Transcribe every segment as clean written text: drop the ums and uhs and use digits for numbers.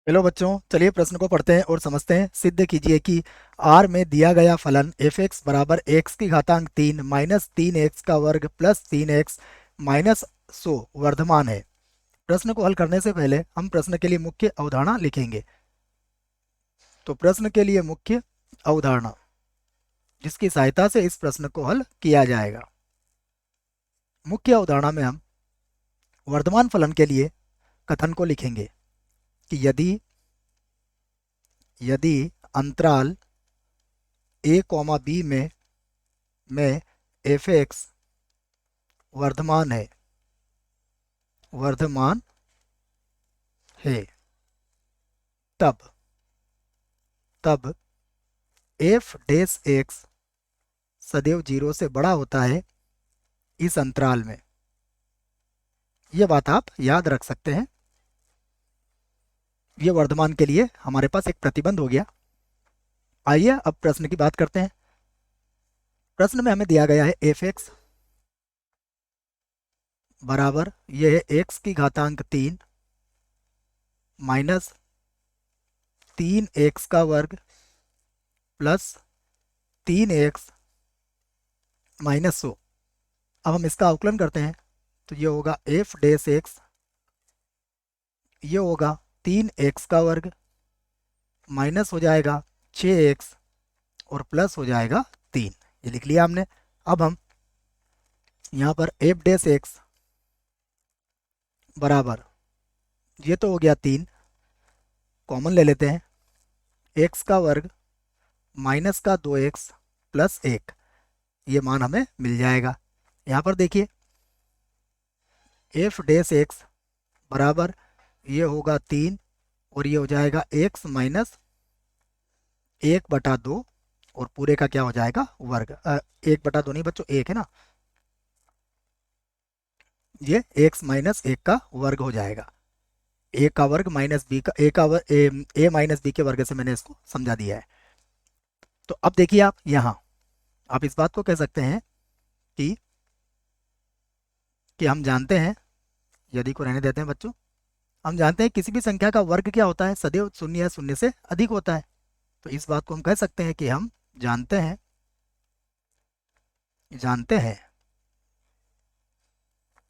Hello बच्चों, चलिए प्रश्न को पढ़ते हैं और समझते हैं। सिद्ध कीजिए कि R में दिया गया फलन एफ एक्स बराबर एक्स की घातांक 3 माइनस 3x का वर्ग प्लस 3x माइनस 100 वर्धमान है। प्रश्न को हल करने से पहले हम प्रश्न के लिए मुख्य अवधारणा लिखेंगे। तो प्रश्न के लिए मुख्य अवधारणा जिसकी सहायता से इस प्रश्न को हल किया जाएगा। मुख्य अवधारणा में हम वर्धमान फलन के लिए कथन को लिखेंगे कि यदि अंतराल a, b में एफ एक्स वर्धमान है तब एफ डैश एक्स सदैव 0 से बड़ा होता है इस अंतराल में। यह बात आप याद रख सकते हैं। यह वर्धमान के लिए हमारे पास एक प्रतिबंध हो गया। आइए अब प्रश्न की बात करते हैं। प्रश्न में हमें दिया गया है एफ एक्स बराबर यह है एक्स की घातांक 3 माइनस 3x का वर्ग प्लस 3x माइनस 100। अब हम इसका अवकलन करते हैं तो ये होगा एफ डैश एक्स, ये होगा 3x का वर्ग माइनस हो जाएगा 6x और प्लस हो जाएगा 3। ये लिख लिया हमने। अब हम यहाँ पर एफ डैश एक्स बराबर ये तो हो गया 3, कॉमन ले लेते हैं, x का वर्ग माइनस का 2x प्लस 1, ये मान हमें मिल जाएगा। यहाँ पर देखिए एफ डैश एक्स बराबर ये होगा 3 और ये हो जाएगा x माइनस 1/2 और पूरे का क्या हो जाएगा वर्ग। 1/2 नहीं बच्चों, 1 है ना, ये x माइनस 1 का वर्ग हो जाएगा। a का वर्ग माइनस बी का a माइनस बी के वर्ग से मैंने इसको समझा दिया है। तो अब देखिए आप यहाँ आप इस बात को कह सकते हैं कि हम जानते हैं, यदि को रहने देते हैं बच्चों, हम जानते हैं किसी भी संख्या का वर्ग क्या होता है, सदैव शून्य या शून्य से अधिक होता है। तो इस बात को हम कह सकते हैं कि हम जानते हैं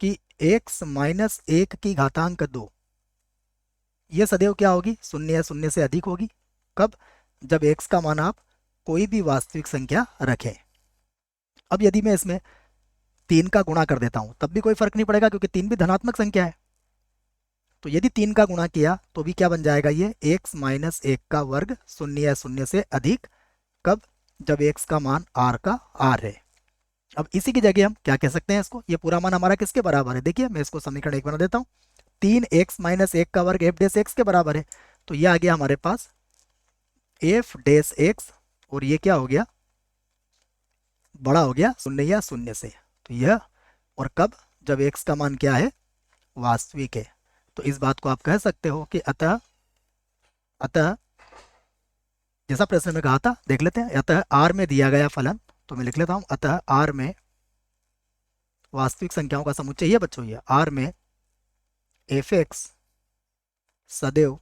कि x माइनस 1 की घातांक 2 ये सदैव क्या होगी, शून्य या शून्य से अधिक होगी। कब? जब x का मान आप कोई भी वास्तविक संख्या रखें। अब यदि मैं इसमें 3 का गुणा कर देता हूं तब भी कोई फर्क नहीं पड़ेगा क्योंकि 3 भी धनात्मक संख्या है। तो यदि 3 का गुणा किया तो भी क्या बन जाएगा, ये x माइनस 1 का वर्ग शून्य या शून्य से अधिक। कब? जब x का मान r का r है। अब इसी की जगह हम क्या कह सकते हैं इसको, ये पूरा मान हमारा किसके बराबर है, देखिए मैं इसको समीकरण 1 बना देता हूँ। 3x माइनस 1 का वर्ग एफ डैश एक्स के बराबर है। तो ये आ गया हमारे पास एफ डैश एक्स और ये क्या हो गया, बड़ा हो गया शून्य या शून्य से। तो यह, और कब? जब x का मान क्या है, वास्तविक है। तो इस बात को आप कह सकते हो कि अतः जैसा प्रश्न में कहा था देख लेते हैं। अतः r में दिया गया फलन, तो मैं लिख लेता हूं, अतः r में वास्तविक संख्याओं का समुच्चय है बच्चों, ये r में एफ एक्स सदैव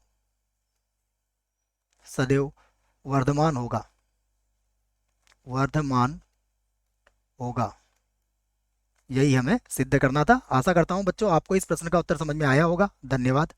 वर्धमान होगा। यही हमें सिद्ध करना था। आशा करता हूं बच्चों आपको इस प्रश्न का उत्तर समझ में आया होगा। धन्यवाद।